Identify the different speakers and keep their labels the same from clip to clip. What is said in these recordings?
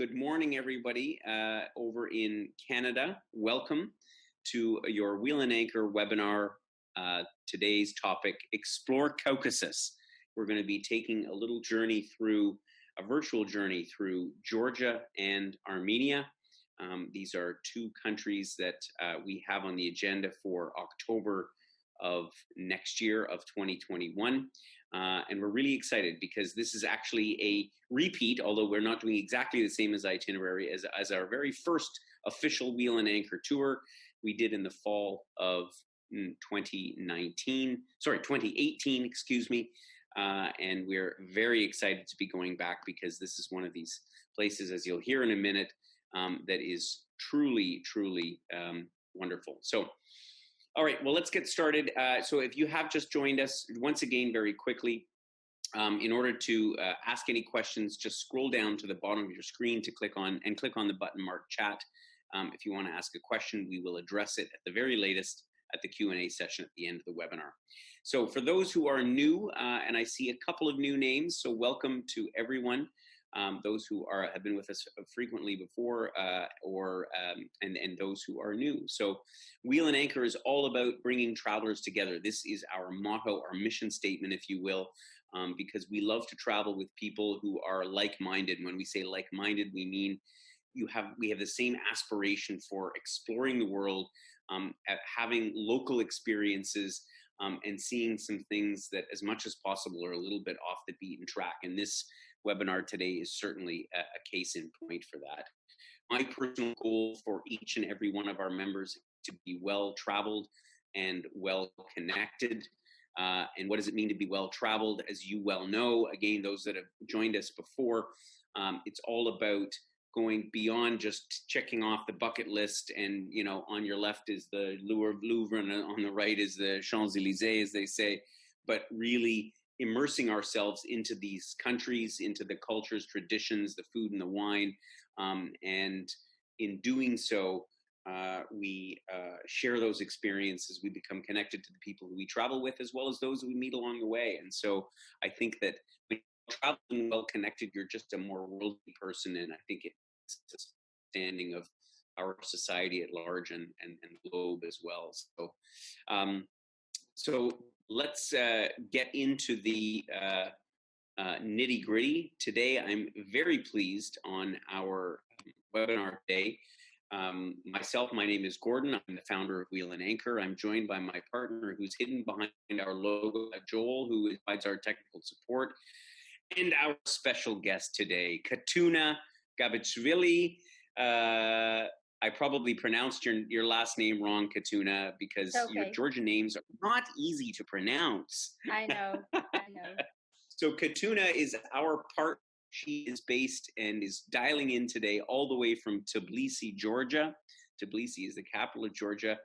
Speaker 1: Good morning, everybody over in Canada. Welcome to your Wheel and Anchor webinar. Today's topic, Explore Caucasus. We're going to be taking a little journey through, a virtual journey through Georgia and Armenia. These are two countries that we have on the agenda for October of next year of 2021. And we're really excited because this is actually a repeat, although we're not doing exactly the same as itinerary as our very first official Wheel and Anchor tour we did in the fall of 2018, excuse me. And we're very excited to be going back because this is one of these places, as you'll hear in a minute, that is truly, truly wonderful. So, all right, well, let's get started. So if you have just joined us, once again, very quickly, in order to ask any questions, just scroll down to the bottom of your screen to click on the button marked chat. If you want to ask a question, we will address it at the very latest at the Q&A session at the end of the webinar. So for those who are new, and I see a couple of new names, so welcome to everyone. Those who have been with us frequently before, and those who are new. So Wheel and Anchor is all about bringing travelers together. This is our motto, our mission statement, if you will, because we love to travel with people who are like-minded. When we say like-minded, we mean we have the same aspiration for exploring the world, having local experiences, and seeing some things that as much as possible are a little bit off the beaten track. And this webinar today is certainly a case in point for that. My personal goal for each and every one of our members is to be well-traveled and well-connected. And what does it mean to be well-traveled? As you well know, again, those that have joined us before, it's all about going beyond just checking off the bucket list. And, you know, on your left is the Louvre and on the right is the Champs-Élysées, as they say, but really immersing ourselves into these countries, into the cultures, traditions, the food and the wine. And in doing so, we share those experiences. We become connected to the people who we travel with, as well as those that we meet along the way. And so I think that when you're traveling well connected, you're just a more worldly person. And I think it's a understanding of our society at large and the globe as well. So let's get into the nitty gritty. Today, I'm very pleased on our webinar today. Myself, my name is Gordon. I'm the founder of Wheel and Anchor. I'm joined by my partner who's hidden behind our logo, Joel, who provides our technical support, and our special guest today, Katona Gabachvili. I probably pronounced your last name wrong, Katona, because your Georgian names are not easy to pronounce.
Speaker 2: I know.
Speaker 1: So Katona is our partner. She is based and is dialing in today all the way from Tbilisi, Georgia. Tbilisi is the capital of Georgia.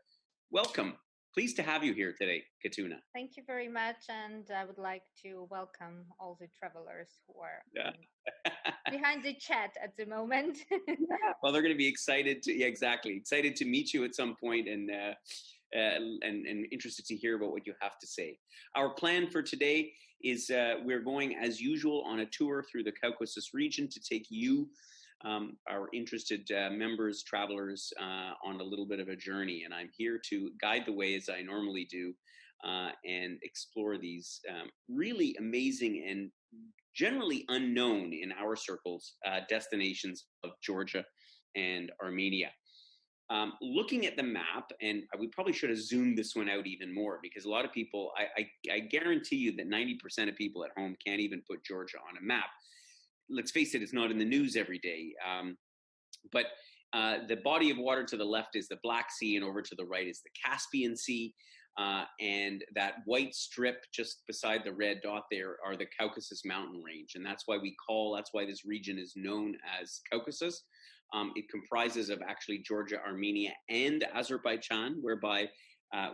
Speaker 1: Welcome. Pleased to have you here today, Katona.
Speaker 2: Thank you very much. And I would like to welcome all the travelers who are behind the chat at the moment.
Speaker 1: Well, they're going to be excited excited to meet you at some point and interested to hear about what you have to say. Our plan for today is we're going, as usual, on a tour through the Caucasus region to take you, our interested members, travelers, on a little bit of a journey. And I'm here to guide the way, as I normally do, and explore these really amazing and generally unknown in our circles destinations of Georgia and Armenia. Looking at the map, and we probably should have zoomed this one out even more, because a lot of people, I guarantee you that 90% of people at home can't even put Georgia on a map. Let's face it, it's not in the news every day. But the body of water to the left is the Black Sea, and over to the right is the Caspian Sea. And that white strip just beside the red dot there are the Caucasus mountain range. And that's why this region is known as Caucasus. It comprises of actually Georgia, Armenia, and Azerbaijan, whereby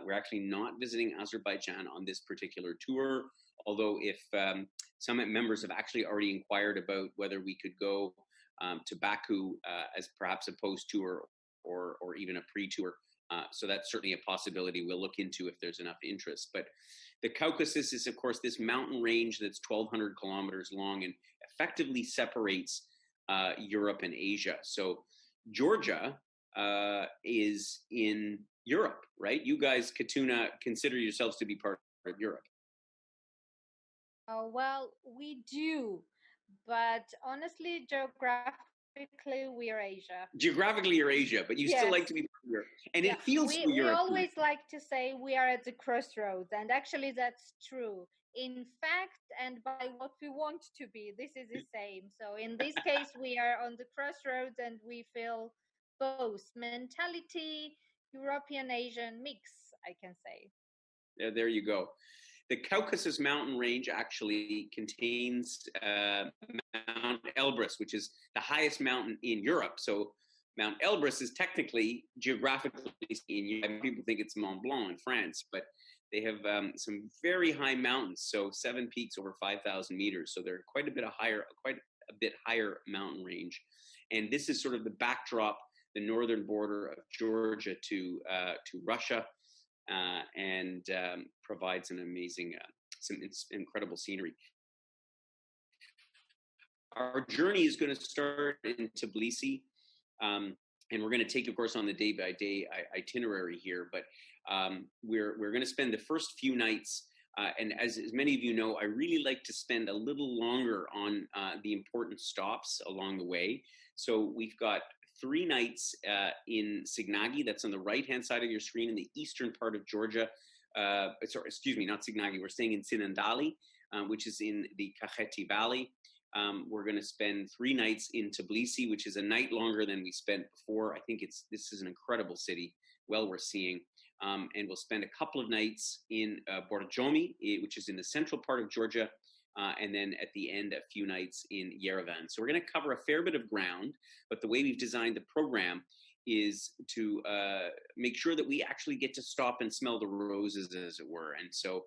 Speaker 1: we're actually not visiting Azerbaijan on this particular tour. Although if some members have actually already inquired about whether we could go to Baku as perhaps a post-tour or even a pre-tour. So that's certainly a possibility we'll look into if there's enough interest. But the Caucasus is, of course, this mountain range that's 1,200 kilometers long and effectively separates Europe and Asia. So Georgia is in Europe, right? You guys, Katona, consider yourselves to be part of Europe.
Speaker 2: Well, we do, but honestly, geographically, we are Asia.
Speaker 1: Geographically, you're Asia, but you still like to be part of Europe, and it feels
Speaker 2: we always like to say we are at the crossroads, and actually, that's true. In fact, and by what we want to be, this is the same. So in this case, we are on the crossroads, and we feel both mentality, European Asian mix, I can say.
Speaker 1: Yeah, there you go. The Caucasus mountain range actually contains Mount Elbrus, which is the highest mountain in Europe. So Mount Elbrus is technically, geographically, people think it's Mont Blanc in France, but they have some very high mountains. So 7 peaks over 5,000 meters. So they're quite a bit higher mountain range. And this is sort of the backdrop, the northern border of Georgia to Russia. And provides an amazing, some incredible scenery. Our journey is going to start in Tbilisi, and we're going to take, of course, on the day-by-day itinerary here. But we're going to spend the first few nights, and as many of you know, I really like to spend a little longer on the important stops along the way. So we've got 3 nights in Sighnaghi, that's on the right-hand side of your screen in the eastern part of Georgia. Sorry, excuse me, not Sighnaghi. We're staying in Sighnaghi, which is in the KAKHETI Valley. We're going to spend 3 nights in Tbilisi, which is a night longer than we spent before. I think this is an incredible city, well worth seeing. And we'll spend a couple of nights in Borjomi, which is in the central part of Georgia. And then at the end, a few nights in Yerevan. So we're going to cover a fair bit of ground, but the way we've designed the program is to make sure that we actually get to stop and smell the roses, as it were. And so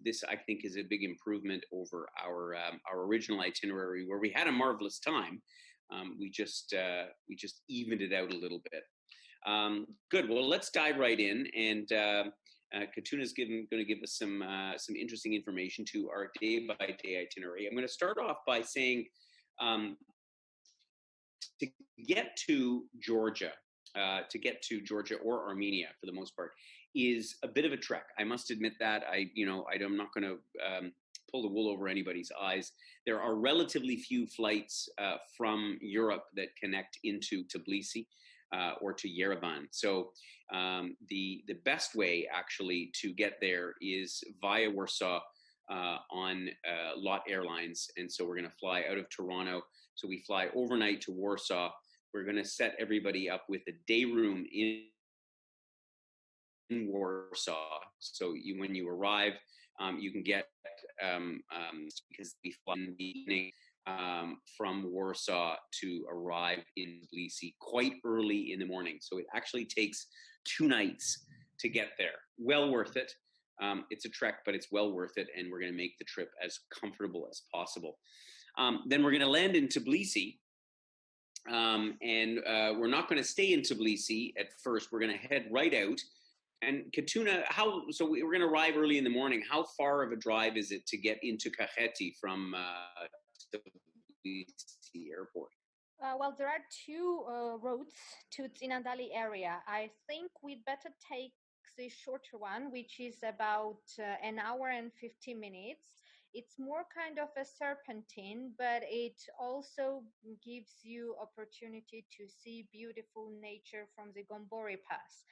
Speaker 1: this, I think, is a big improvement over our original itinerary, where we had a marvelous time. We just evened it out a little bit. Good. Well, let's dive right in, and Katona is going to give us some interesting information to our day-by-day itinerary. I'm going to start off by saying, to get to Georgia or Armenia, for the most part, is a bit of a trek. I must admit that. I'm not going to pull the wool over anybody's eyes. There are relatively few flights from Europe that connect into Tbilisi or to Yerevan. So the best way actually to get there is via Warsaw on LOT Airlines. And so we're going to fly out of Toronto. So we fly overnight to Warsaw. We're going to set everybody up with a day room in Warsaw. So when you arrive, you can get, because we fly in the evening, from Warsaw to arrive in Tbilisi quite early in the morning. So it actually takes 2 nights to get there. Well worth it. It's a trek, but it's well worth it. And we're going to make the trip as comfortable as possible. Then we're going to land in Tbilisi. And we're not going to stay in Tbilisi at first. We're going to head right out. And Katona, so we're going to arrive early in the morning. How far of a drive is it to get into KAKHETI from Tbilisi airport?
Speaker 2: Well, there are 2 routes to Sighnaghi area. I think we'd better take the shorter one, which is about an hour and 50 minutes. It's more kind of a serpentine, but it also gives you opportunity to see beautiful nature from the Gyumri Pass.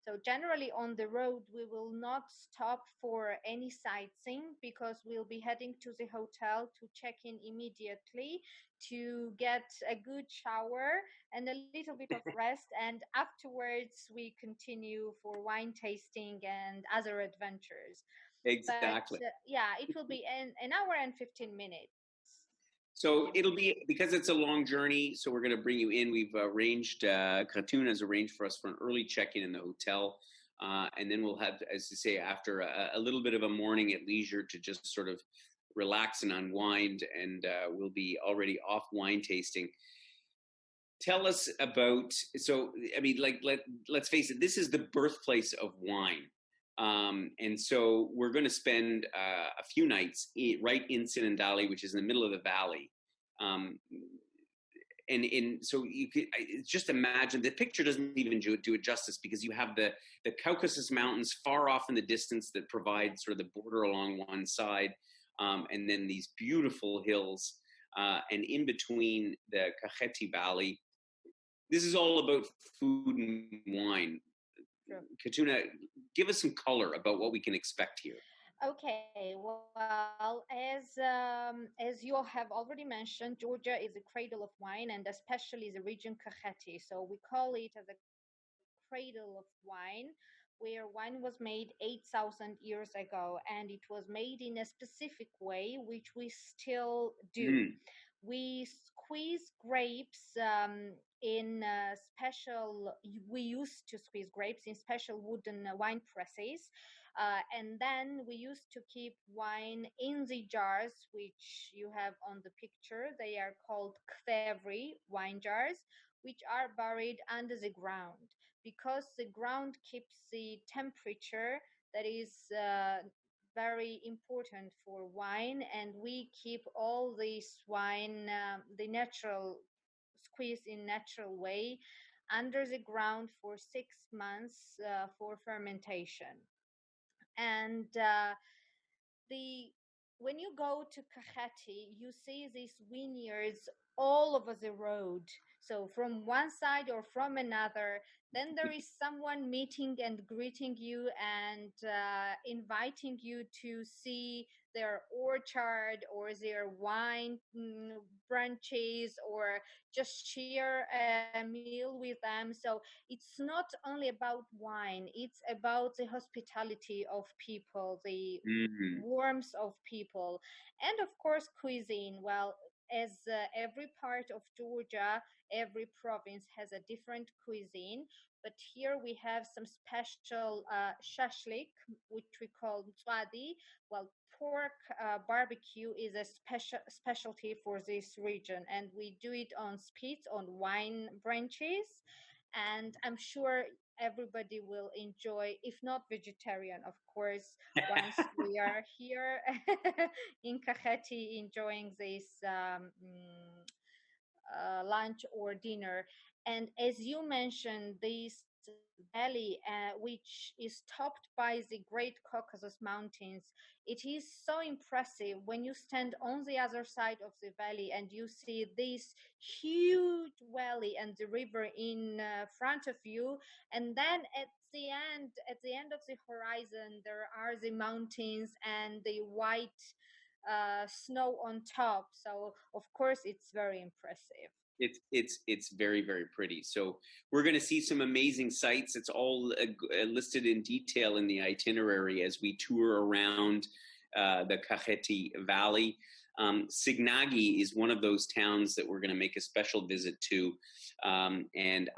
Speaker 2: So generally on the road, we will not stop for any sightseeing, because we'll be heading to the hotel to check in immediately, to get a good shower and a little bit of rest. And afterwards, we continue for wine tasting and other adventures.
Speaker 1: Exactly.
Speaker 2: But, it will be an hour and 15 minutes.
Speaker 1: So it'll be, because it's a long journey, so we're going to bring you in. We've arranged, Katona has arranged for us for an early check-in in the hotel. And then we'll have, as you say, after a little bit of a morning at leisure to just sort of relax and unwind, and we'll be already off wine tasting. Tell us about, so, I mean, let's face it, this is the birthplace of wine. And so we're going to spend a few nights right in Sighnaghi, which is in the middle of the valley. so you could just imagine, the picture doesn't even do it justice, because you have the Caucasus Mountains far off in the distance that provide sort of the border along one side, and then these beautiful hills, and in between the KAKHETI Valley. This is all about food and wine.
Speaker 2: Sure.
Speaker 1: Katona, give us some color about what we can expect here.
Speaker 2: Okay, well, as you have already mentioned, Georgia is a cradle of wine, and especially the region KAKHETI. So we call it as a cradle of wine, where wine was made 8,000 years ago, and it was made in a specific way, which we still do. We squeeze grapes in special. We used to squeeze grapes in special wooden wine presses, and then we used to keep wine in the jars, which you have on the picture. They are called kvevri wine jars, which are buried under the ground, because the ground keeps the temperature that is very important for wine, and we keep all this wine, the natural squeeze in natural way, under the ground for 6 months for fermentation. And the when you go to KAKHETI, you see these vineyards all over the road. So from one side or from another, then there is someone meeting and greeting you and inviting you to see their orchard or their wine branches, or just share a meal with them. So it's not only about wine, it's about the hospitality of people, the warmth of people, and of course cuisine. Well, as every part of Georgia, every province has a different cuisine, but here we have some special shashlik, which we call mtswadi. Well, pork barbecue is a specialty for this region, and we do it on spits, on wine branches, and I'm sure everybody will enjoy, if not vegetarian, of course, once we are here in KAKHETI enjoying this lunch or dinner. And as you mentioned, this valley, which is topped by the Great Caucasus Mountains, it is so impressive when you stand on the other side of the valley and you see this huge valley and the river in front of you, and then at the end of the horizon, there are the mountains and the white snow on top. So of course it's very impressive.
Speaker 1: It's very, very pretty. So we're going to see some amazing sights. It's all listed in detail in the itinerary as we tour around the KAKHETI Valley. Sighnaghi is one of those towns that we're going to make a special visit to, and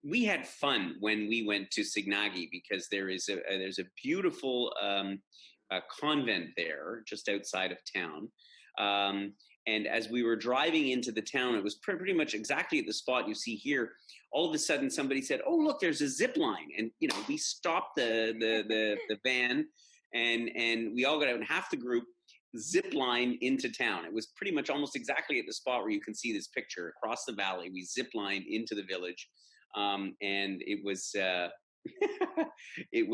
Speaker 1: we had fun when we went to Sighnaghi, because there's a beautiful convent there just outside of town. And as we were driving into the town, it was pretty much exactly at the spot you see here. All of a sudden, somebody said, "Oh, look, there's a zip line," and we stopped the van, and we all got out, and half the group zip line into town. It was pretty much almost exactly at the spot where you can see this picture across the valley. We zip lined into the village, and it was. It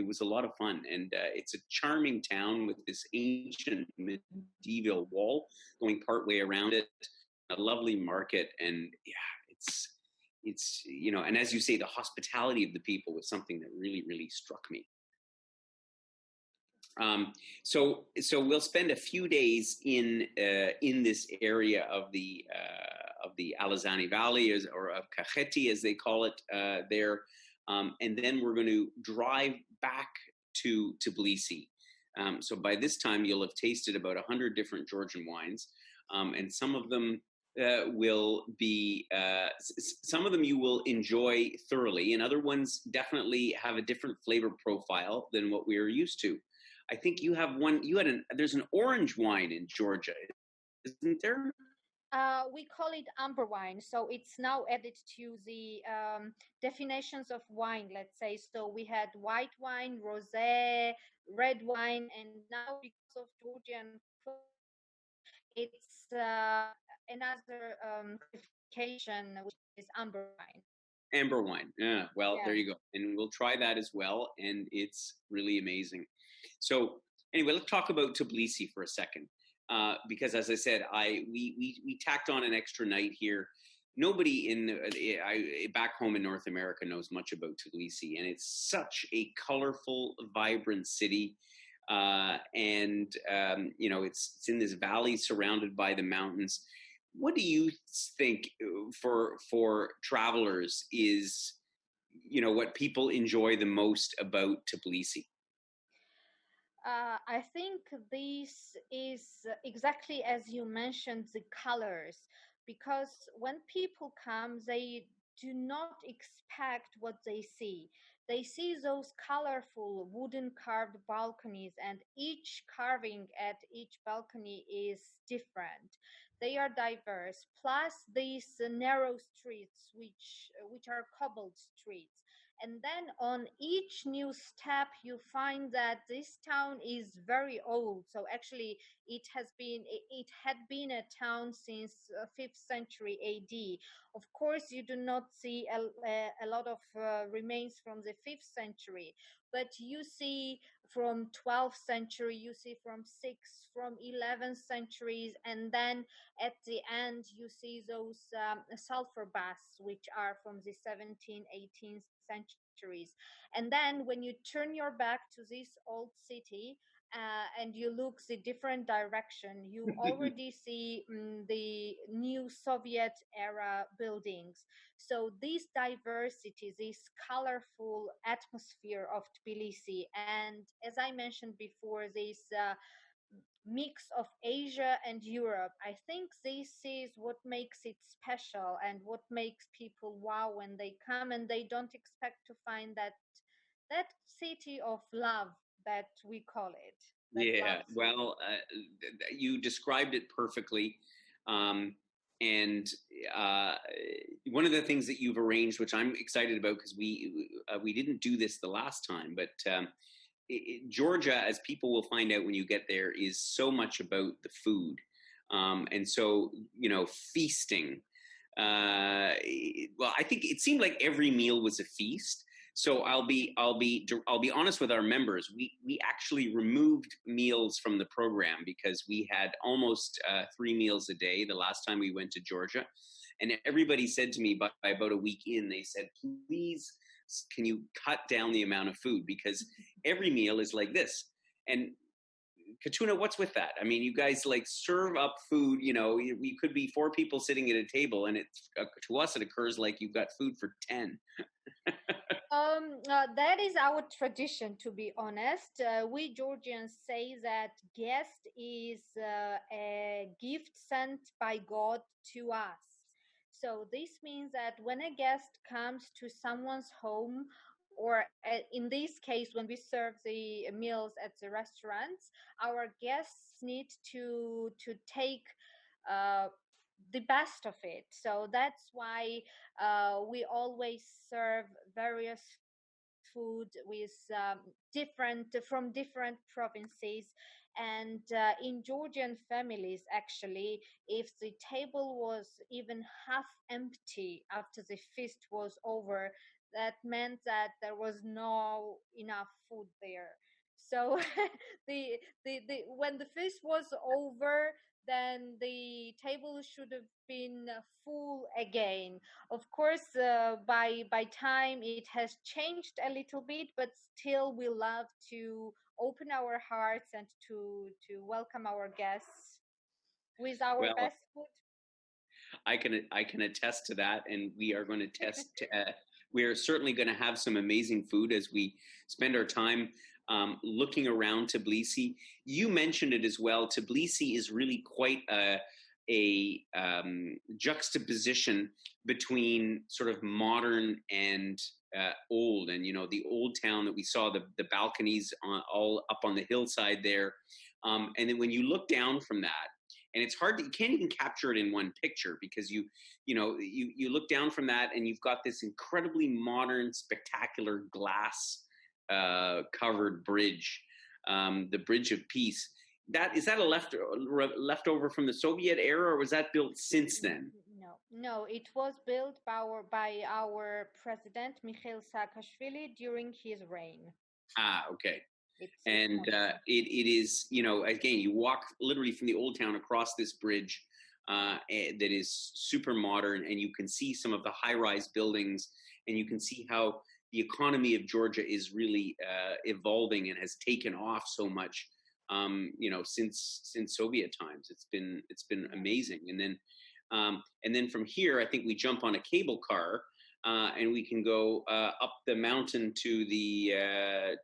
Speaker 1: was a lot of fun, and it's a charming town with this ancient medieval wall going part way around it, a lovely market, and yeah, it's and as you say, the hospitality of the people was something that really struck me. So we'll spend a few days in this area of the ALAZANI Valley, or of KAKHETI as they call it there, and then we're going to drive back to Tbilisi. So by this time you'll have tasted about 100 different Georgian wines, and some of them will be some of them you will enjoy thoroughly, and other ones definitely have a different flavor profile than what we are used to. I think you have one. There's an orange wine in Georgia, isn't there?
Speaker 2: We call it amber wine. So it's now added to the definitions of wine, let's say. So we had white wine, rosé, red wine, and now because of Georgian climate, It's another classification, which is amber wine.
Speaker 1: Amber wine. Yeah. Well,
Speaker 2: Yeah.
Speaker 1: there you go. And we'll try that as well. And it's really amazing. So anyway, let's talk about Tbilisi for a second. Because as I said, we tacked on an extra night here. Nobody back home in North America knows much about Tbilisi, and it's such a colorful, vibrant city. It's in this valley surrounded by the mountains. What do you think for travelers is, what people enjoy the most about Tbilisi?
Speaker 2: I think this is exactly as you mentioned, the colors, because when people come, they do not expect what they see. They see those colorful wooden carved balconies, and each carving at each balcony is different. They are diverse. Plus, these narrow streets, which are cobbled streets, and then on each new step you find that this town is very old. So actually it had been a town since 5th century AD. Of course you do not see a lot of remains from the 5th century, but you see from 12th century, you see from 6th, from 11th centuries, and then at the end you see those sulfur baths, which are from the 17th, 18th centuries. And then when you turn your back to this old city, and you look the different direction, you already see the new Soviet era buildings. So this diversity, this colorful atmosphere of Tbilisi, and as I mentioned before, this mix of Asia and Europe. I think this is what makes it special and what makes people wow when they come and they don't expect to find that city of love that we call it. That love
Speaker 1: Yeah,
Speaker 2: city.
Speaker 1: well, you described it perfectly. Um, and one of the things that you've arranged, which I'm excited about, because we didn't do this the last time, but Georgia, as people will find out when you get there, is so much about the food, and so feasting. Well, I think it seemed like every meal was a feast. So I'll be honest with our members. We actually removed meals from the program because we had almost 3 meals a day the last time we went to Georgia, and everybody said to me by about a week in, they said, please, can you cut down the amount of food, because every meal is like this. And Katona, what's with that? I mean, you guys like serve up food. We could be 4 people sitting at a table, and it's to us it occurs like you've got food for 10.
Speaker 2: That is our tradition, to be honest. We Georgians say that guest is a gift sent by God to us. So this means that when a guest comes to someone's home, or in this case, when we serve the meals at the restaurants, our guests need to take uh, the best of it. So that's why we always serve various food with from different provinces. And in Georgian families, actually, if the table was even half empty after the feast was over, that meant that there was no enough food there. So when the feast was over, then the table should have been full again. Of course, by time it has changed a little bit, but still we love to open our hearts and to welcome our guests with our
Speaker 1: Well,
Speaker 2: best food.
Speaker 1: I can attest to that, and we are going to test. We are certainly going to have some amazing food as we spend our time looking around Tbilisi. You mentioned it as well. Tbilisi is really quite a juxtaposition between sort of modern and old. And the old town that we saw, the balconies all up on the hillside there, and then when you look down from that, and it's hard you can't even capture it in one picture, because you look down from that and you've got this incredibly modern, spectacular glass covered bridge, the Bridge of Peace. is that a leftover from the Soviet era, or was that built since then?
Speaker 2: No, it was built by our president Mikhail Saakashvili during his reign.
Speaker 1: Ah, okay. And it is, you know, again, you walk literally from the old town across this bridge that is super modern, and you can see some of the high-rise buildings, and you can see how the economy of Georgia is really evolving and has taken off so much, you know, since Soviet times. It's been amazing. And then from here, I think we jump on a cable car. And we can go up the mountain to the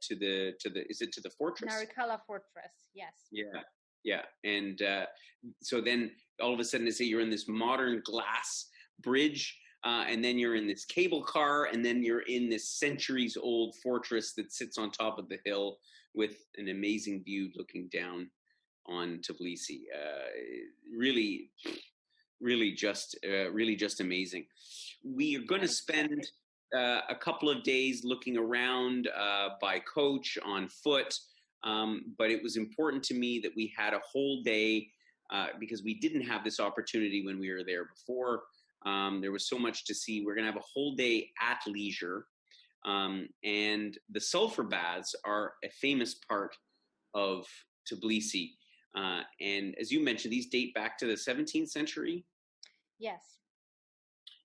Speaker 1: is it to the fortress?
Speaker 2: Narikala Fortress, yes.
Speaker 1: Yeah. And so then all of a sudden, they say you're in this modern glass bridge, and then you're in this cable car, and then you're in this centuries-old fortress that sits on top of the hill with an amazing view looking down on Tbilisi. Really just amazing. We are going to spend a couple of days looking around by coach, on foot, but it was important to me that we had a whole day because we didn't have this opportunity when we were there before. There was so much to see. We're going to have a whole day at leisure, and the sulfur baths are a famous part of Tbilisi. And as you mentioned, these date back to the 17th century.
Speaker 2: Yes.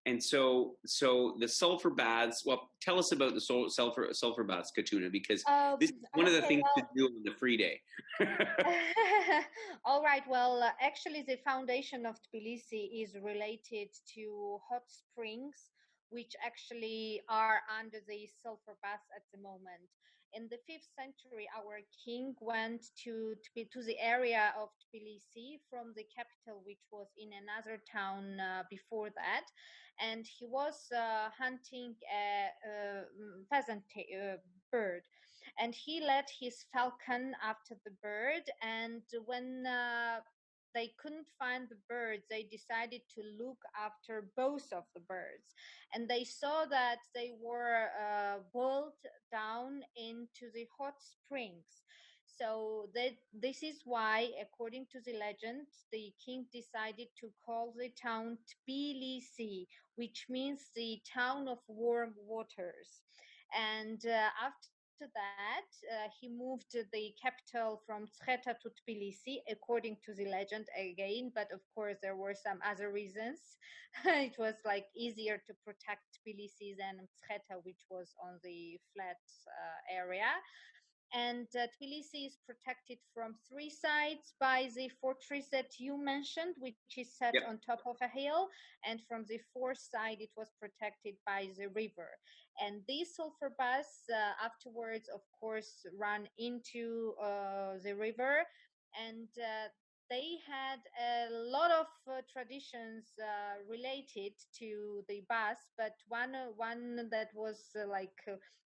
Speaker 1: And so the sulfur baths. Well, tell us about the sulfur baths, Katona, because this is one of the things to do on the free day.
Speaker 2: All right. Well, actually, the foundation of Tbilisi is related to hot springs, which actually are under the sulfur baths at the moment. In the 5th century, our king went to the area of Tbilisi from the capital, which was in another town before that. And he was hunting a pheasant bird. And he led his falcon after the bird. And when they couldn't find the birds, they decided to look after both of the birds. And they saw that they were boiled down into the hot springs. So this is why, according to the legend, the king decided to call the town Tbilisi, which means the town of warm waters. And after that, he moved the capital from Tzreta to Tbilisi, according to the legend again. But of course, there were some other reasons. It was like easier to protect Tbilisi than Tzreta, which was on the flat area. And Tbilisi is protected from 3 sides by the fortress that you mentioned, which is set on top of a hill. And from the 4th side, it was protected by the river. And these sulfur baths afterwards, of course, run into the river. And they had a lot of traditions related to the baths, but one that was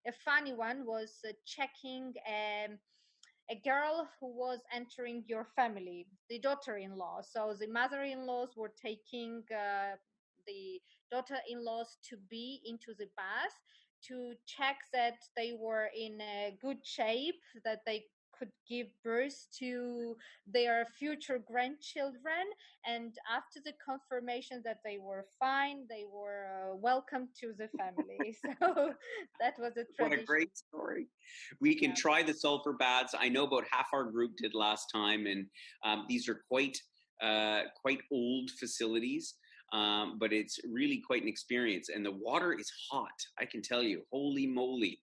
Speaker 2: a funny one was checking a girl who was entering your family, the daughter-in-law. So the mother-in-laws were taking the daughter-in-laws to be into the bath to check that they were in a good shape, that they could give birth to their future grandchildren. And after the confirmation that they were fine, they were welcomed to the family. So that was a tradition.
Speaker 1: What a great story. We can try the sulfur baths. I know about half our group did last time, and these are quite old facilities. But it's really quite an experience, and the water is hot, I can tell you. Holy moly.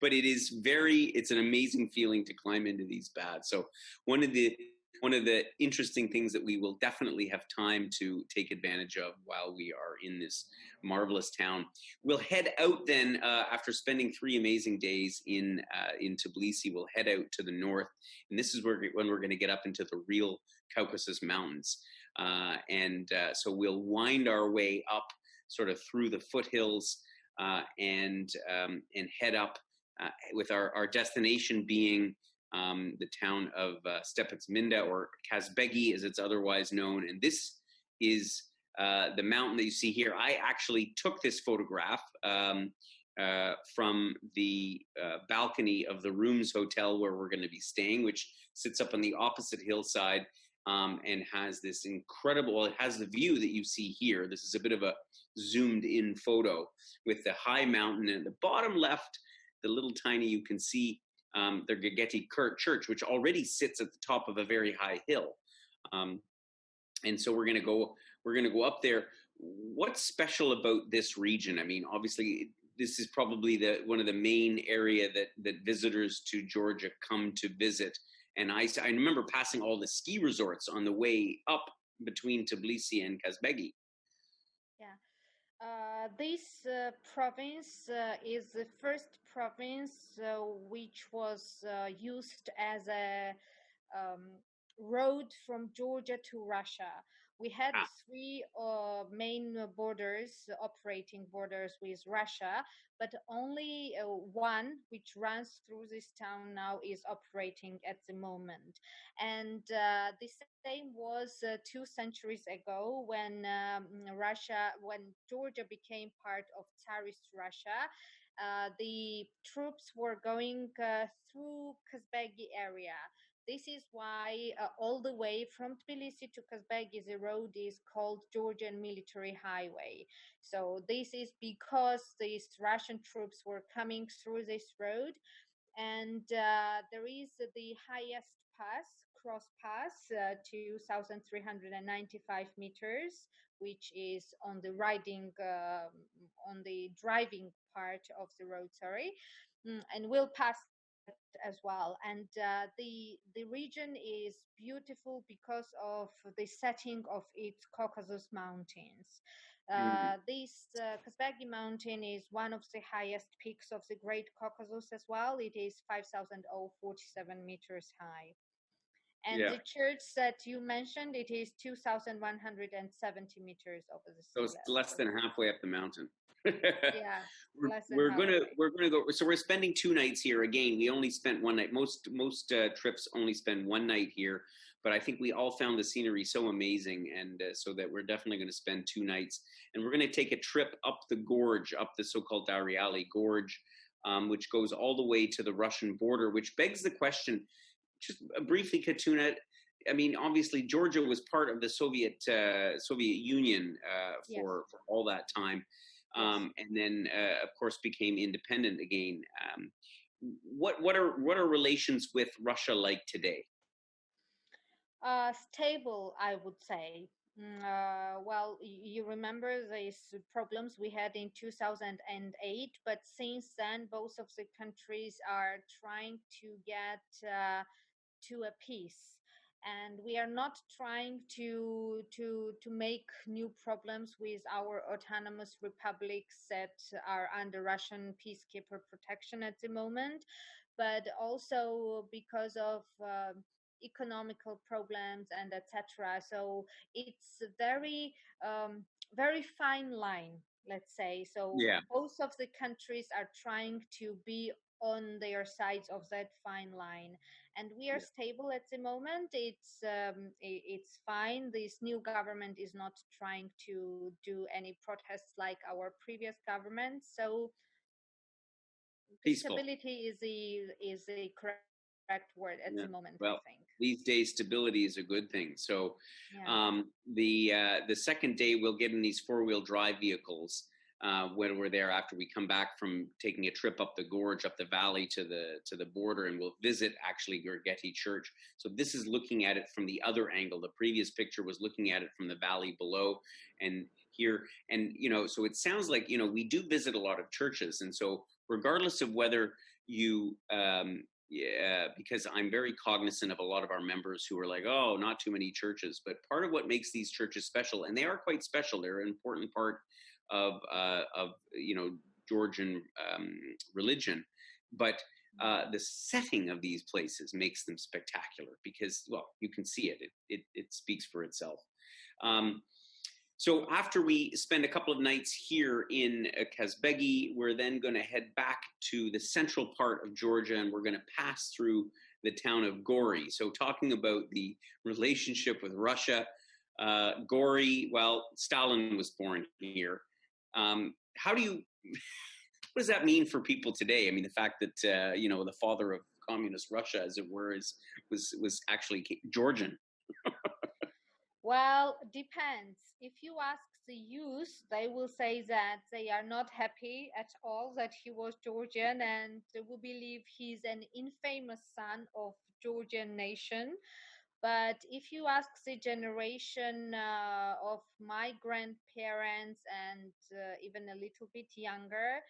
Speaker 1: But it's an amazing feeling to climb into these baths. So one of the interesting things that we will definitely have time to take advantage of while we are in this marvelous town. We'll head out then after spending 3 amazing days in Tbilisi. We'll head out to the north, and this is when we're going to get up into the real Caucasus Mountains. So we'll wind our way up sort of through the foothills and head up with our destination being the town of Stepetsminda, or Kazbegi as it's otherwise known. And this is the mountain that you see here. I actually took this photograph from the balcony of the Rooms Hotel where we're going to be staying, which sits up on the opposite hillside and has this incredible, well, it has the view that you see here. This is a bit of a zoomed in photo with the high mountain, and at the bottom left, the little tiny, you can see the Gergeti church, which already sits at the top of a very high hill. And so we're going to go up there. What's special about this region? I mean, obviously, this is probably one of the main area that visitors to Georgia come to visit. And I remember passing all the ski resorts on the way up between Tbilisi and Kazbegi.
Speaker 2: Yeah, this province is the first province which was used as a road from Georgia to Russia. We had three main operating borders with Russia, but only one which runs through this town now is operating at the moment. And the same was 2 centuries ago when when Georgia became part of Tsarist Russia. The troops were going through Kazbegi area. This is why all the way from Tbilisi to Kazbegi, the road is called Georgian Military Highway. So this is because these Russian troops were coming through this road. And there is the highest cross pass, 2,395 meters, which is on the driving part of the road, and we'll pass as well. And the region is beautiful because of the setting of its Caucasus mountains. This Kazbegi mountain is one of the highest peaks of the Great Caucasus as well. It is 5,047 meters high. And the church that you mentioned, it is 2,170 meters over the sea level.
Speaker 1: So it's less than halfway up the mountain.
Speaker 2: Yeah,
Speaker 1: we're gonna go. So we're spending 2 nights here. Again, we only spent 1 night. Most trips only spend 1 night here, but I think we all found the scenery so amazing, and so that we're definitely going to spend 2 nights. And we're going to take a trip up the gorge, up the so-called Dariali Gorge, which goes all the way to the Russian border. Which begs the question, just briefly, Katona. I mean, obviously, Georgia was part of the Soviet Union for all that time. And then, of course, became independent again. What are relations with Russia like today?
Speaker 2: Stable, I would say. Well, you remember these problems we had in 2008, but since then, both of the countries are trying to get to a peace. And we are not trying to make new problems with our autonomous republics that are under Russian peacekeeper protection at the moment, but also because of economical problems and etc. So it's a very very fine line, let's say. So both of the countries are trying to be on their sides of that fine line, and we are stable at the moment. It's fine. This new government is not trying to do any protests like our previous government, so
Speaker 1: peaceful.
Speaker 2: Stability is the correct word at the moment.
Speaker 1: Well,
Speaker 2: I think
Speaker 1: these days stability is a good thing. So the second day we'll get in these 4-wheel drive vehicles when we're there, after we come back from taking a trip up the gorge, up the valley to the border, and we'll visit actually Gergeti Church. So this is looking at it from the other angle. The previous picture was looking at it from the valley below, and here, and so it sounds like we do visit a lot of churches. And so regardless of whether you because I'm very cognizant of a lot of our members who are like, oh, not too many churches, but part of what makes these churches special, and they are quite special, they're an important part of Georgian religion, but the setting of these places makes them spectacular because, well, you can see it speaks for itself. So after we spend a couple of nights here in Kazbegi, we're then going to head back to the central part of Georgia, and we're going to pass through the town of Gori. So talking about the relationship with Russia, Gori, well, Stalin was born here. How do you does that mean for people today? I mean, the fact that you know, the father of communist Russia, as it were, was actually Georgian.
Speaker 2: Well, depends. If you ask the youth, they will say that they are not happy at all that he was Georgian, and they will believe he's an infamous son of Georgian nation. But if you ask the generation of my grandparents and even a little bit younger,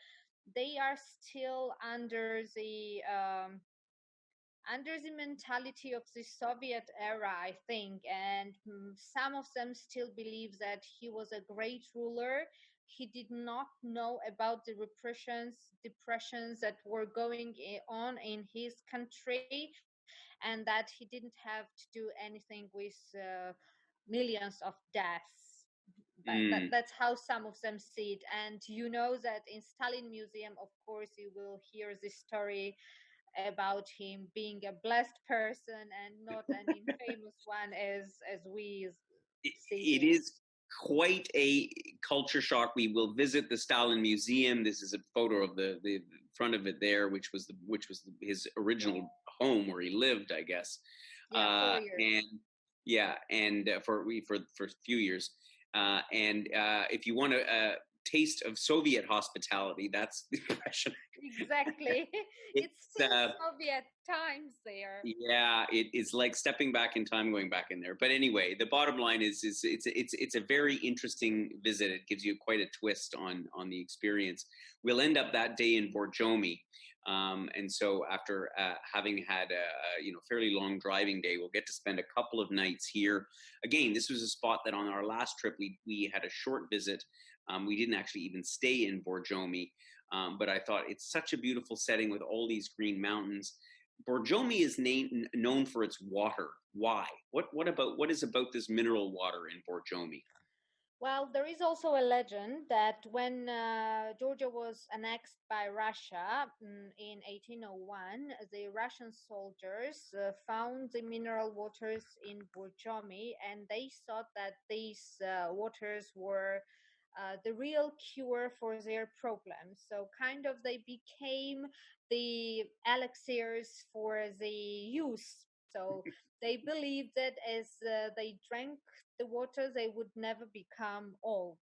Speaker 2: they are still under the mentality of the Soviet era, I think, and some of them still believe that he was a great ruler. He did not know about the depressions that were going on in his country, and that he didn't have to do anything with millions of deaths. That's how some of them see it. And you know that in Stalin Museum, of course, you will hear the story about him being a blessed person and not an infamous one as we see
Speaker 1: It
Speaker 2: him.
Speaker 1: is quite a culture shock. We will visit the Stalin Museum. This is a photo of the front of it there, which was his original home where he lived, I guess.
Speaker 2: Yeah, 4 years.
Speaker 1: And yeah, and for a few years. And if you want a taste of Soviet hospitality, that's the impression.
Speaker 2: Exactly. It's still Soviet times there.
Speaker 1: Yeah, it's like stepping back in time, going back in there. But anyway, the bottom line is it's a very interesting visit. It gives you quite a twist on the experience. We'll end up that day in Borjomi, and so after having had a fairly long driving day, we'll get to spend a couple of nights here. Again, this was a spot that on our last trip we had a short visit. We didn't actually even stay in Borjomi. But I thought it's such a beautiful setting with all these green mountains. Borjomi is known for its water. Why? What is about this mineral water in Borjomi?
Speaker 2: Well, there is also a legend that when Georgia was annexed by Russia in 1801, the Russian soldiers found the mineral waters in Borjomi, and they thought that these waters were the real cure for their problems. So kind of they became the elixirs for the youth. So they believed that as they drank the water, they would never become old.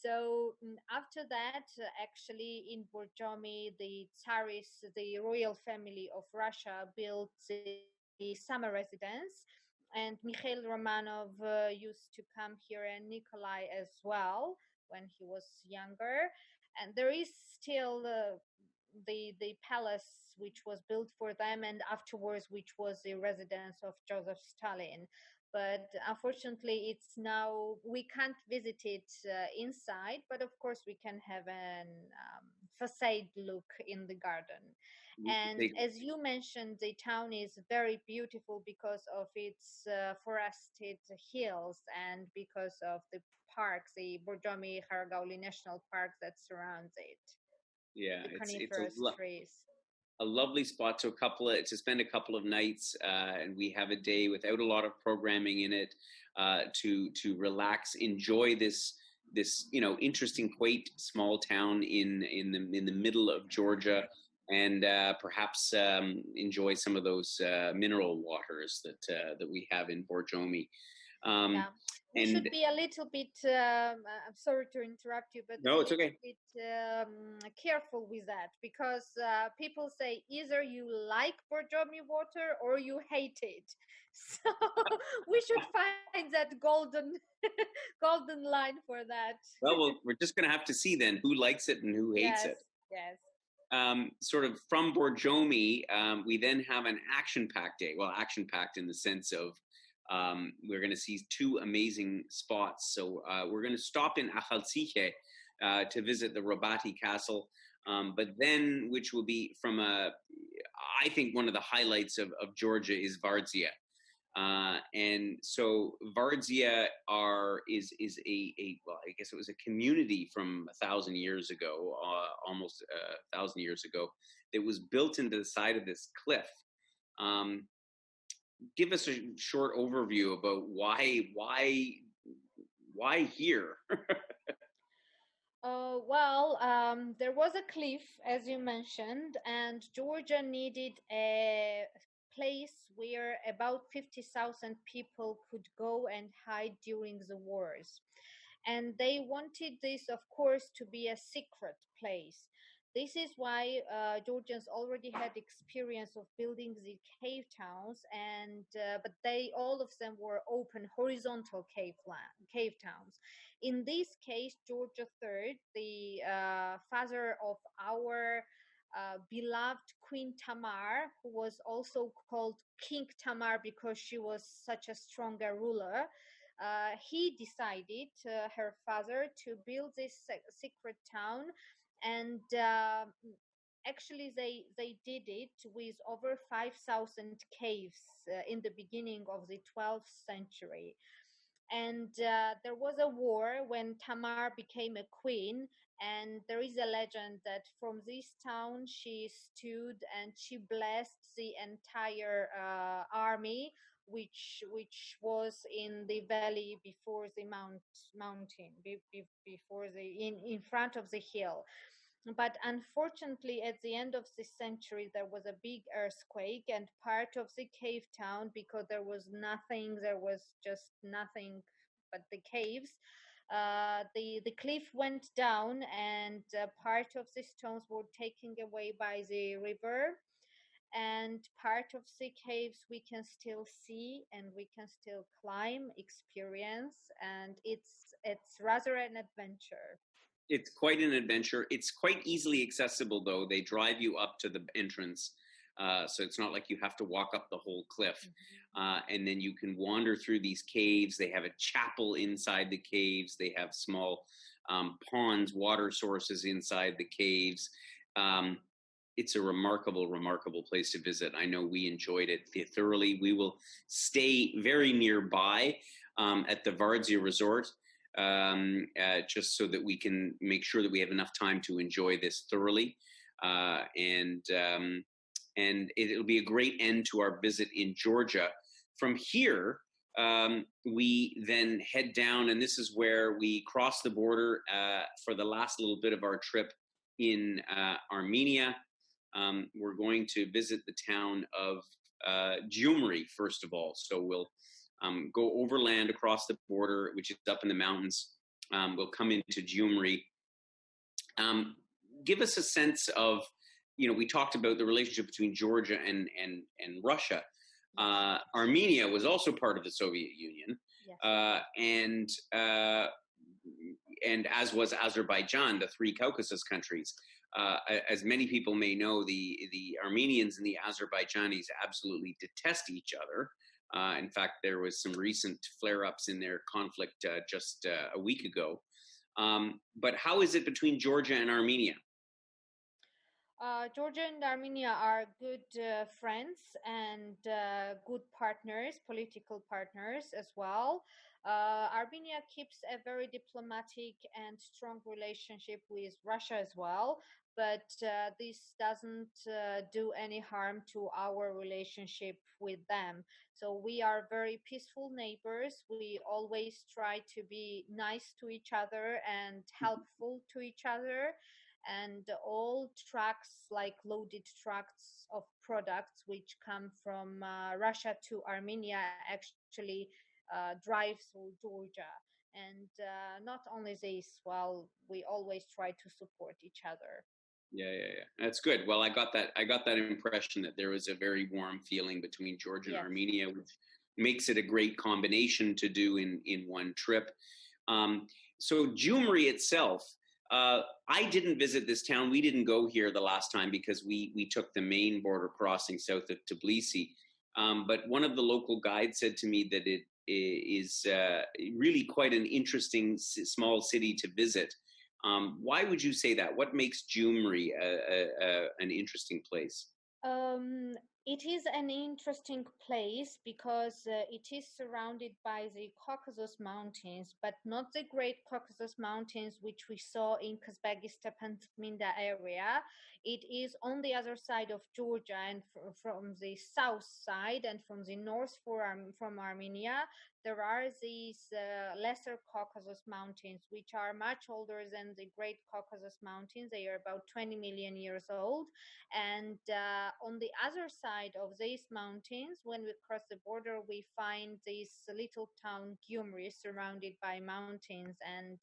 Speaker 2: So after that, actually in Borjomi, the Tsaris, the royal family of Russia, built the summer residence. And Mikhail Romanov used to come here, and Nikolai as well when he was younger. And there is still the palace which was built for them, and afterwards which was the residence of Joseph Stalin. But unfortunately, it's now we can't visit it inside, but of course we can have an facade look in the garden. And as you mentioned, the town is very beautiful because of its forested hills and because of the parks, the Borjomi Haragauli National Park that surrounds it.
Speaker 1: Yeah,
Speaker 2: The coniferous trees.
Speaker 1: A lovely spot to spend a couple of nights, and we have a day without a lot of programming in it, to relax, enjoy this interesting, quaint small town in the middle of Georgia, and perhaps enjoy some of those mineral waters that we have in Borjomi.
Speaker 2: Yeah. We should be a little bit, I'm sorry to interrupt you, but
Speaker 1: no, it's okay.
Speaker 2: Bit careful with that, because people say either you like Borjomi water or you hate it. So we should find that golden line for that.
Speaker 1: Well, we're just going to have to see then who likes it and who hates it.
Speaker 2: Yes.
Speaker 1: Sort of from Borjomi, we then have an action-packed day. Well, action-packed in the sense of we're going to see two amazing spots. So we're going to stop in Akhaltsikhe to visit the Rabati Castle, but then, which will be from I think one of the highlights of Georgia is VARDZIA. And so VARDZIA is well, I guess it was a community from 1,000 years ago, almost 1,000 years ago, that was built into the side of this cliff. Give us a short overview about why here.
Speaker 2: There was a cliff, as you mentioned, and Georgia needed a place where about 50,000 people could go and hide during the wars. And they wanted this, of course, to be a secret place. This is why Georgians already had experience of building the cave towns, and but they all of them were open, horizontal cave towns. In this case, George III, the father of our beloved Queen Tamar, who was also called King Tamar because she was such a stronger ruler, he decided, her father, to build this secret town. And actually, they did it with over 5,000 caves in the beginning of the 12th century. And there was a war when Tamar became a queen, and there is a legend that from this town she stood and she blessed the entire army, which was in the valley before the mountain, before the in front of the hill. But unfortunately, at the end of this century, there was a big earthquake, and part of the cave town, because there was just nothing but the caves. The cliff went down, and part of the stones were taken away by the river, and part of the caves we can still see and we can still climb, experience, and it's rather an adventure.
Speaker 1: It's quite an adventure. It's quite easily accessible, though. They drive you up to the entrance. So it's not like you have to walk up the whole cliff. And then you can wander through these caves. They have a chapel inside the caves. They have small ponds, water sources inside the caves. It's a remarkable, remarkable place to visit. I know we enjoyed it thoroughly. We will stay very nearby at the VARDZIA resort, just so that we can make sure that we have enough time to enjoy this thoroughly. And it'll be a great end to our visit in Georgia. From here, we then head down, and this is where we cross the border for the last little bit of our trip in Armenia. We're going to visit the town of Gyumri, first of all. So we'll go overland across the border, which is up in the mountains. We'll come into Gyumri. Give us a sense of, we talked about the relationship between Georgia and Russia. Armenia was also part of the Soviet Union, yes. And as was Azerbaijan, the three Caucasus countries. As many people may know, the Armenians and the Azerbaijanis absolutely detest each other. In fact, there was some recent flare-ups in their conflict just a week ago. But how is it between Georgia and Armenia?
Speaker 2: Georgia and Armenia are good friends and good partners, political partners as well. Armenia keeps a very diplomatic and strong relationship with Russia as well, but this doesn't do any harm to our relationship with them. So we are very peaceful neighbors. We always try to be nice to each other and helpful to each other. And all trucks, like loaded trucks of products which come from Russia to Armenia, actually drive through Georgia. And not only this, we always try to support each other.
Speaker 1: Yeah. That's good. Well, I got that impression that there was a very warm feeling between Georgia and Armenia, which makes it a great combination to do in one trip. So Gyumri itself, I didn't visit this town. We didn't go here the last time because we took the main border crossing south of Tbilisi. But one of the local guides said to me that it is really quite an interesting small city to visit. Why would you say that? What makes Gyumri an interesting place?
Speaker 2: It is an interesting place because it is surrounded by the Caucasus Mountains, but not the Great Caucasus Mountains, which we saw in Kazbek-Stepan-Tminda area. It is on the other side of Georgia, and from the south side and from the north from Armenia, there are these lesser Caucasus Mountains, which are much older than the Great Caucasus Mountains. They are about 20 million years old. And on the other side of these mountains, when we cross the border, we find this little town Gyumri, surrounded by mountains. And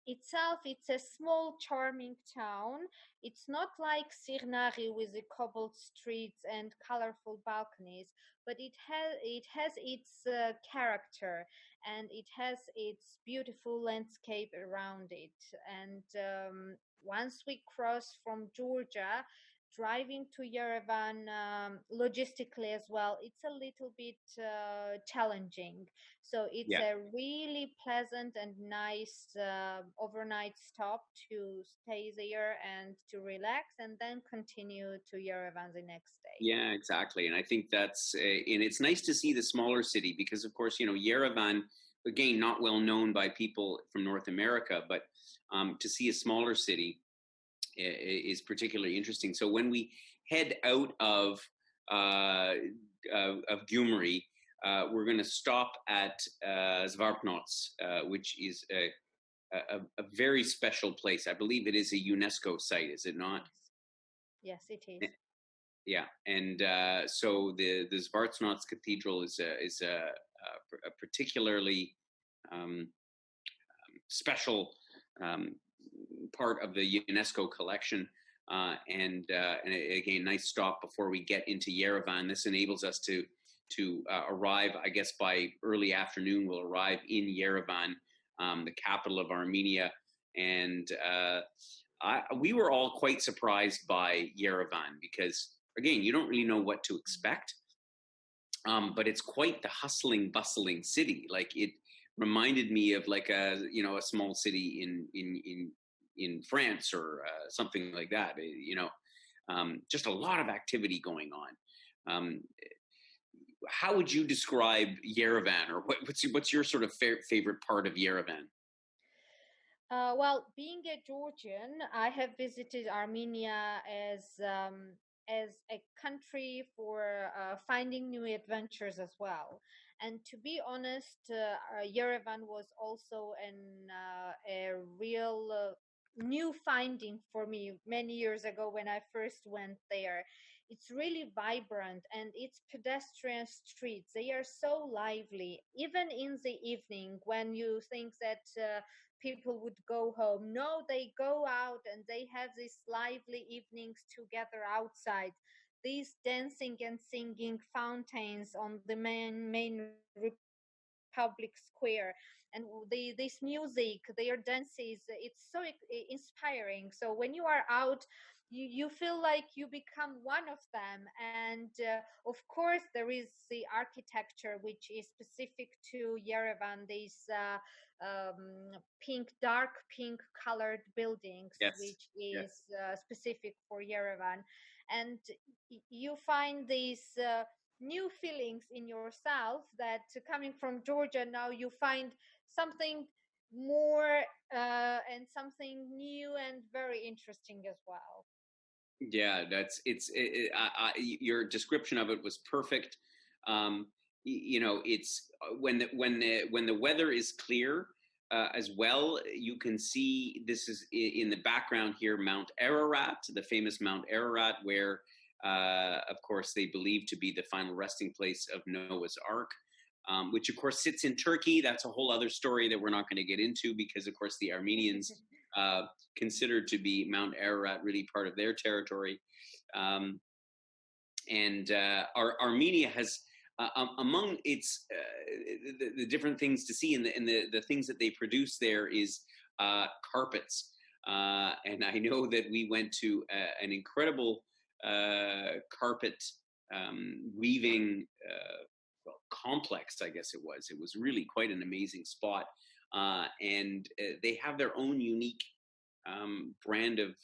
Speaker 2: itself, it's a small, charming town. It's not like Sighnaghi with the cobbled streets and colorful balconies, but it has its character, and it has its beautiful landscape around it. And once we cross from Georgia, driving to Yerevan, logistically as well, it's a little bit challenging. So it's
Speaker 1: Yeah.
Speaker 2: a really pleasant and nice overnight stop to stay there and to relax, and then continue to Yerevan the next day.
Speaker 1: Yeah, exactly. And I think that's, and it's nice to see the smaller city because, of course, Yerevan, again, not well known by people from North America, but to see a smaller city is particularly interesting. So when we head out of Gyumri, we're going to stop at ZVARTNOTS, which is a very special place. I believe it is a UNESCO site, is it not?
Speaker 2: Yes, it is.
Speaker 1: Yeah, and so the ZVARTNOTS Cathedral is a particularly special part of the UNESCO collection. And again, nice stop before we get into Yerevan. This enables us to arrive, I guess by early afternoon, we'll arrive in Yerevan, the capital of Armenia. And we were all quite surprised by Yerevan because, again, you don't really know what to expect. But it's quite the hustling, bustling city. Like, it reminded me of like a small city in France or something like that. Just a lot of activity going on. How would you describe Yerevan, or what's your sort of favorite part of Yerevan?
Speaker 2: Well, being a Georgian, I have visited Armenia as a country for finding new adventures as well. And to be honest, Yerevan was also a real new finding for me many years ago when I first went there. It's really vibrant, and its pedestrian streets, they are so lively, even in the evening when you think that people would go home. No, they go out and they have these lively evenings together outside. These dancing and singing fountains on the main Republic Square, and this music, their dances, it's so inspiring. So when you are out, you feel like you become one of them. And of course, there is the architecture, which is specific to Yerevan. These dark pink colored buildings,
Speaker 1: Yes.
Speaker 2: which is specific for Yerevan. And you find these new feelings in yourself that, coming from Georgia, now you find something more and something new and very interesting as well.
Speaker 1: Yeah, your description of it was perfect. It's when the weather is clear as well. You can see, this is in the background here, Mount Ararat, the famous Mount Ararat, where of course they believe to be the final resting place of Noah's Ark, which of course sits in Turkey. That's a whole other story that we're not going to get into, because of course the Armenians considered to be Mount Ararat really part of their territory. Armenia has among its the different things to see, and the things that they produce there is carpets. And I know that we went to an incredible carpet weaving complex, I guess it was. It was really quite an amazing spot. And they have their own unique brand of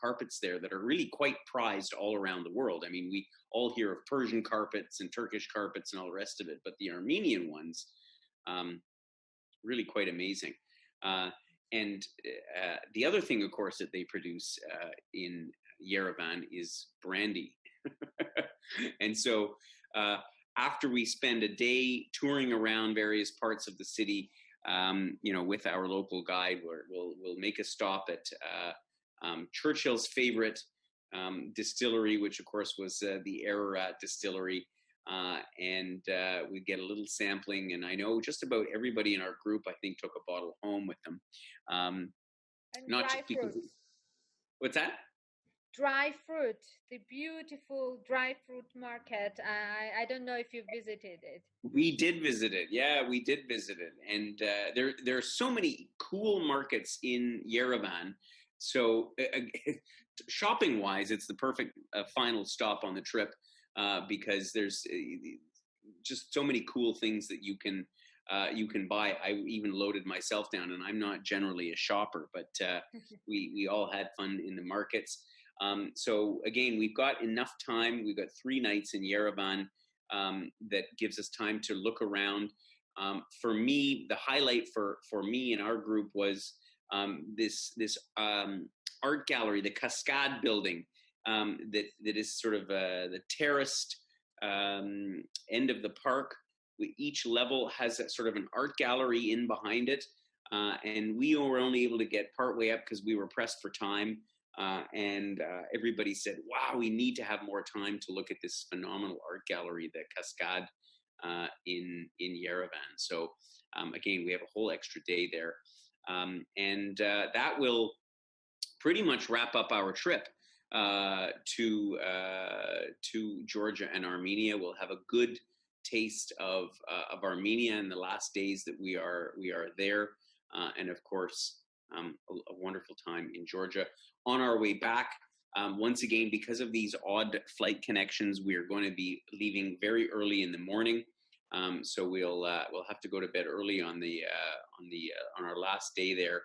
Speaker 1: carpets there that are really quite prized all around the world. I mean, we all hear of Persian carpets and Turkish carpets and all the rest of it, but the Armenian ones, really quite amazing. And the other thing, of course, that they produce in Yerevan is brandy. And so after we spend a day touring around various parts of the city, with our local guide, we'll make a stop at Churchill's favorite distillery, which of course was the Ararat distillery. And we get a little sampling, and I know just about everybody in our group, I think, took a bottle home with them.
Speaker 2: And
Speaker 1: not
Speaker 2: dry
Speaker 1: just because.
Speaker 2: fruit.
Speaker 1: What's that?
Speaker 2: Dry fruit, the beautiful dry fruit market. I don't know if you visited it.
Speaker 1: We did visit it. Yeah, we did visit it. And there are so many cool markets in Yerevan. So shopping-wise, it's the perfect final stop on the trip because there's just so many cool things that you can buy. I even loaded myself down, and I'm not generally a shopper, but we all had fun in the markets. So again, we've got enough time. We've got 3 nights in Yerevan that gives us time to look around. For me, the highlight for me and our group was this art gallery, the Cascade building, that is sort of the terraced end of the park. Each level has a sort of an art gallery in behind it, and we were only able to get partway up because we were pressed for time. And everybody said, wow, we need to have more time to look at this phenomenal art gallery, the Cascade in Yerevan. So again, we have a whole extra day there. And that will pretty much wrap up our trip to Georgia and Armenia. We'll have a good taste of Armenia in the last days that we are there. And of course, a wonderful time in Georgia. On our way back, once again, because of these odd flight connections, we are going to be leaving very early in the morning. So we'll have to go to bed early on our last day there.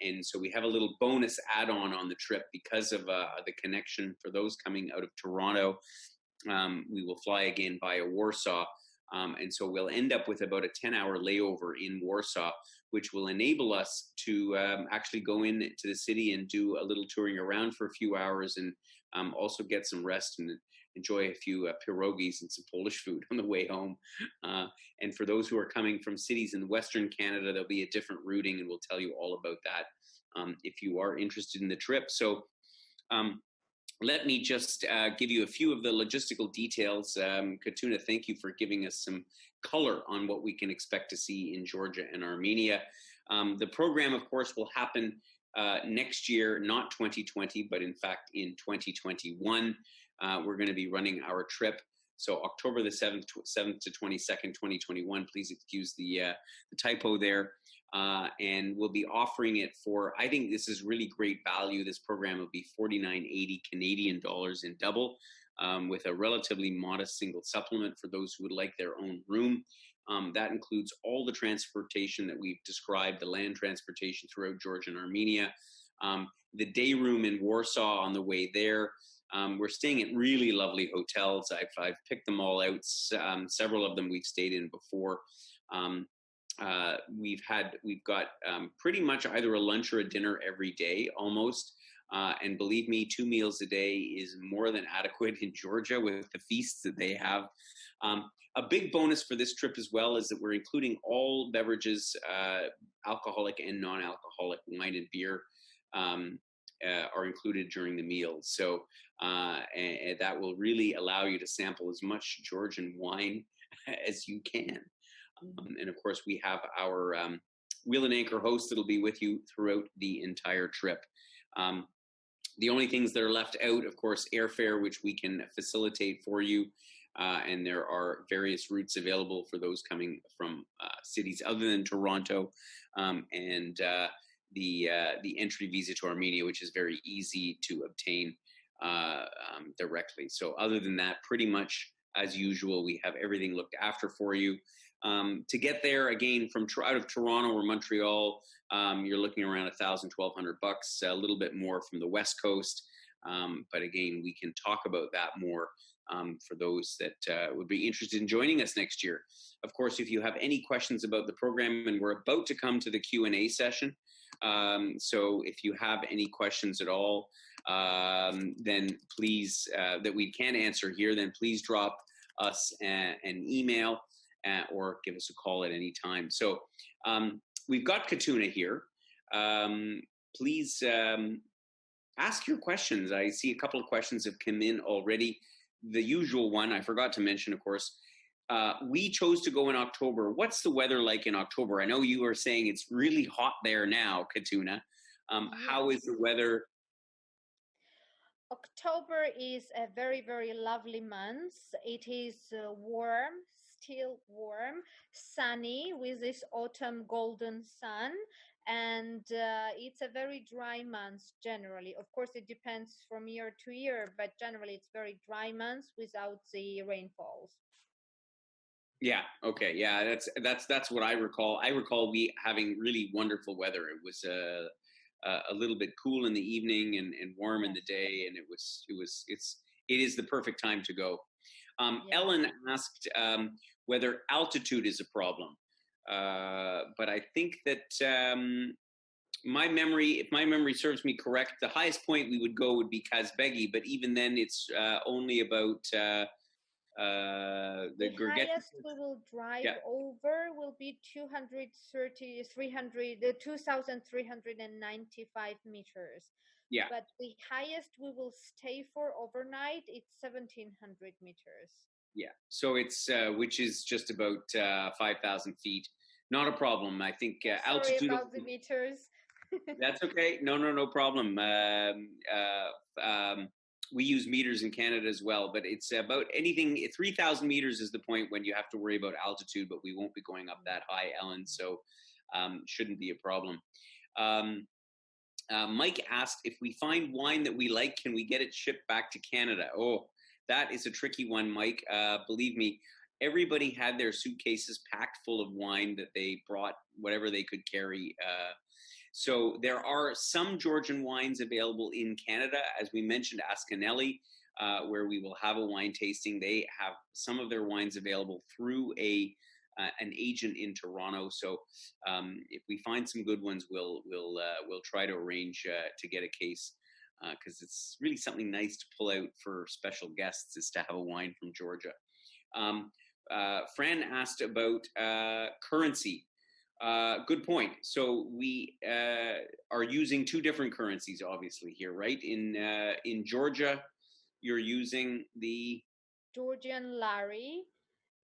Speaker 1: And so we have a little bonus add-on the trip because of the connection for those coming out of Toronto. We will fly again via Warsaw. And so we'll end up with about a 10-hour layover in Warsaw, which will enable us to actually go into the city and do a little touring around for a few hours, and also get some rest and enjoy a few pierogies and some Polish food on the way home. And for those who are coming from cities in Western Canada, there'll be a different routing, and we'll tell you all about that if you are interested in the trip. So let me just give you a few of the logistical details. Katona, thank you for giving us some color on what we can expect to see in Georgia and Armenia. The program, of course, will happen next year, not 2020, but in fact in 2021. We're going to be running our trip. So October the 7th to 22nd, 2021. Please excuse the typo there. And we'll be offering it for, I think this is really great value. This program will be $49.80 Canadian dollars in double, with a relatively modest single supplement for those who would like their own room. That includes all the transportation that we've described, the land transportation throughout Georgia and Armenia, the day room in Warsaw on the way there. We're staying at really lovely hotels. I've picked them all out. Several of them we've stayed in before. We've got pretty much either a lunch or a dinner every day almost. And believe me, 2 meals a day is more than adequate in Georgia with the feasts that they have. A big bonus for this trip as well is that we're including all beverages, alcoholic and non-alcoholic wine and beer are included during the meals. So and that will really allow you to sample as much Georgian wine as you can. And of course, we have our Wheel and Anchor host that'll be with you throughout the entire trip. The only things that are left out, of course, airfare, which we can facilitate for you. And there are various routes available for those coming from cities other than Toronto, and the entry visa to Armenia, which is very easy to obtain directly. So other than that, pretty much as usual, we have everything looked after for you. To get there again from out of Toronto or Montreal, you're looking around $1,000-$1,200, a little bit more from the West Coast. But again, we can talk about that more for those that would be interested in joining us next year. Of course, if you have any questions about the program, and we're about to come to the Q&A session, so if you have any questions at all, then please, that we can answer here, then please drop us an email or give us a call at any time. So we've got Katona here. Please ask your questions. I see a couple of questions have come in already. The usual one, I forgot to mention, of course, we chose to go in October. What's the weather like in October? I know you are saying it's really hot there now, Katona. How is the weather?
Speaker 2: October is a very, very lovely month. It is warm, still warm, sunny with this autumn golden sun. And it's a very dry month generally. Of course, it depends from year to year, but generally it's very dry months without the rainfalls.
Speaker 1: Yeah. Okay. Yeah. That's what I recall. I recall we having really wonderful weather. It was a little bit cool in the evening and warm in the day, and it is the perfect time to go. Ellen asked whether altitude is a problem. But I think that if my memory serves me correct, the highest point we would go would be Kazbegi, but even then it's only about the Gergeti.
Speaker 2: Highest we will drive over will be 2,395 meters.
Speaker 1: Yeah.
Speaker 2: But the highest we will stay for overnight, it's 1,700 meters.
Speaker 1: Yeah, so it's which is just about 5,000 feet. Not a problem. I think altitude.
Speaker 2: Sorry about the meters.
Speaker 1: That's okay. No problem. We use meters in Canada as well, but it's about anything. 3,000 meters is the point when you have to worry about altitude, but we won't be going up that high, Ellen. So shouldn't be a problem. Mike asked if we find wine that we like, can we get it shipped back to Canada? Oh. That is a tricky one, Mike. Believe me, everybody had their suitcases packed full of wine that they brought, whatever they could carry. So there are some Georgian wines available in Canada. As we mentioned, Ascanelli, where we will have a wine tasting. They have some of their wines available through an agent in Toronto. So if we find some good ones, we'll try to arrange to get a case. Because it's really something nice to pull out for special guests is to have a wine from Georgia. Fran asked about currency. Good point. So we are using two different currencies, obviously, here, right? In Georgia, you're using the
Speaker 2: Georgian lari,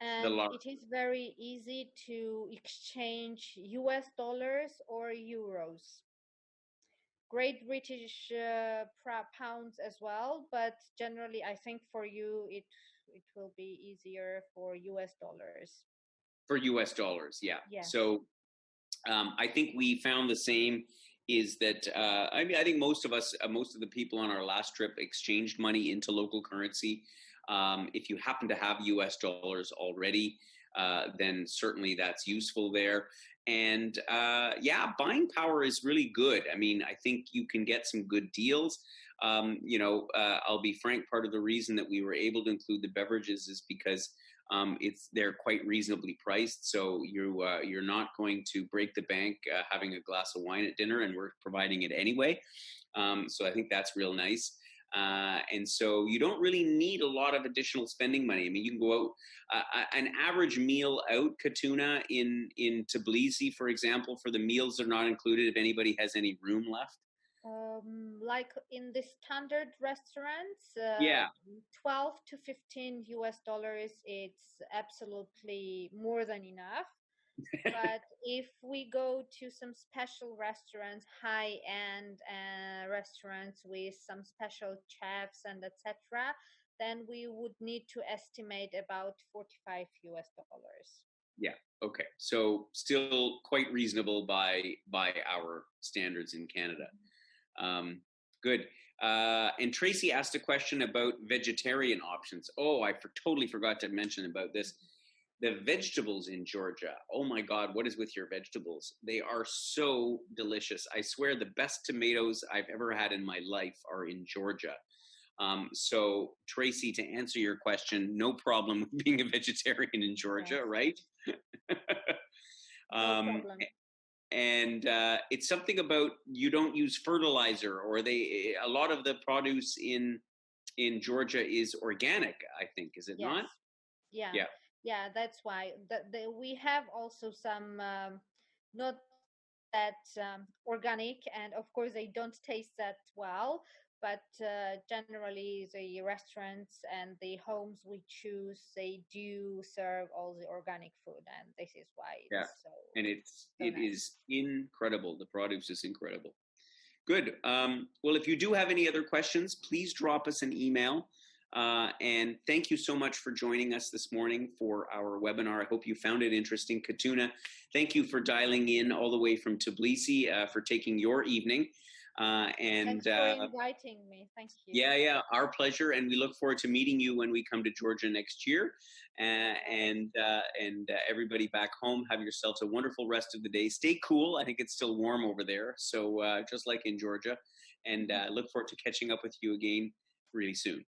Speaker 2: and it is very easy to exchange US dollars or euros. Great British pounds as well, but generally I think for you it will be easier for US dollars.
Speaker 1: For US dollars, yeah. So I think we found the same is that I think most of the people on our last trip exchanged money into local currency. If you happen to have US dollars already, then certainly that's useful there. And buying power is really good. I mean, I think you can get some good deals. I'll be frank, part of the reason that we were able to include the beverages is because they're quite reasonably priced. So you're not going to break the bank having a glass of wine at dinner, and we're providing it anyway. So I think that's real nice. And so you don't really need a lot of additional spending money. I mean, you can go out, an average meal out, Katona, in Tbilisi, for example, for the meals are not included if anybody has any room left.
Speaker 2: Like in the standard restaurants, 12 to 15 US dollars, it's absolutely more than enough. But if we go to some special restaurants, high-end restaurants with some special chefs and etc., then we would need to estimate about 45 US dollars.
Speaker 1: Yeah. Okay. So still quite reasonable by our standards in Canada. Good. And Tracy asked a question about vegetarian options. Oh, I totally forgot to mention about this. The vegetables in Georgia, oh my God, what is with your vegetables? They are so delicious. I swear the best tomatoes I've ever had in my life are in Georgia. So Tracy, to answer your question, no problem with being a vegetarian in Georgia,
Speaker 2: Yes.
Speaker 1: right?
Speaker 2: No problem.
Speaker 1: And it's something about you don't use fertilizer, or a lot of the produce in Georgia is organic, I think, is it
Speaker 2: Yes.
Speaker 1: not?
Speaker 2: Yeah.
Speaker 1: Yeah.
Speaker 2: Yeah, that's why we have also some not that organic, and of course they don't taste that well, but generally the restaurants and the homes we choose, they do serve all the organic food, and this is why
Speaker 1: Yeah.
Speaker 2: it's so,
Speaker 1: And
Speaker 2: so
Speaker 1: it
Speaker 2: nice.
Speaker 1: is incredible. The produce is incredible. Good. Well, if you do have any other questions, please drop us an email. And thank you so much for joining us this morning for our webinar. I hope you found it interesting. Katona, thank you for dialing in all the way from Tbilisi, for taking your evening.
Speaker 2: Thanks for inviting me. Thank you.
Speaker 1: Yeah, our pleasure. And we look forward to meeting you when we come to Georgia next year. And everybody back home, have yourselves a wonderful rest of the day. Stay cool. I think it's still warm over there. So just like in Georgia. And look forward to catching up with you again really soon.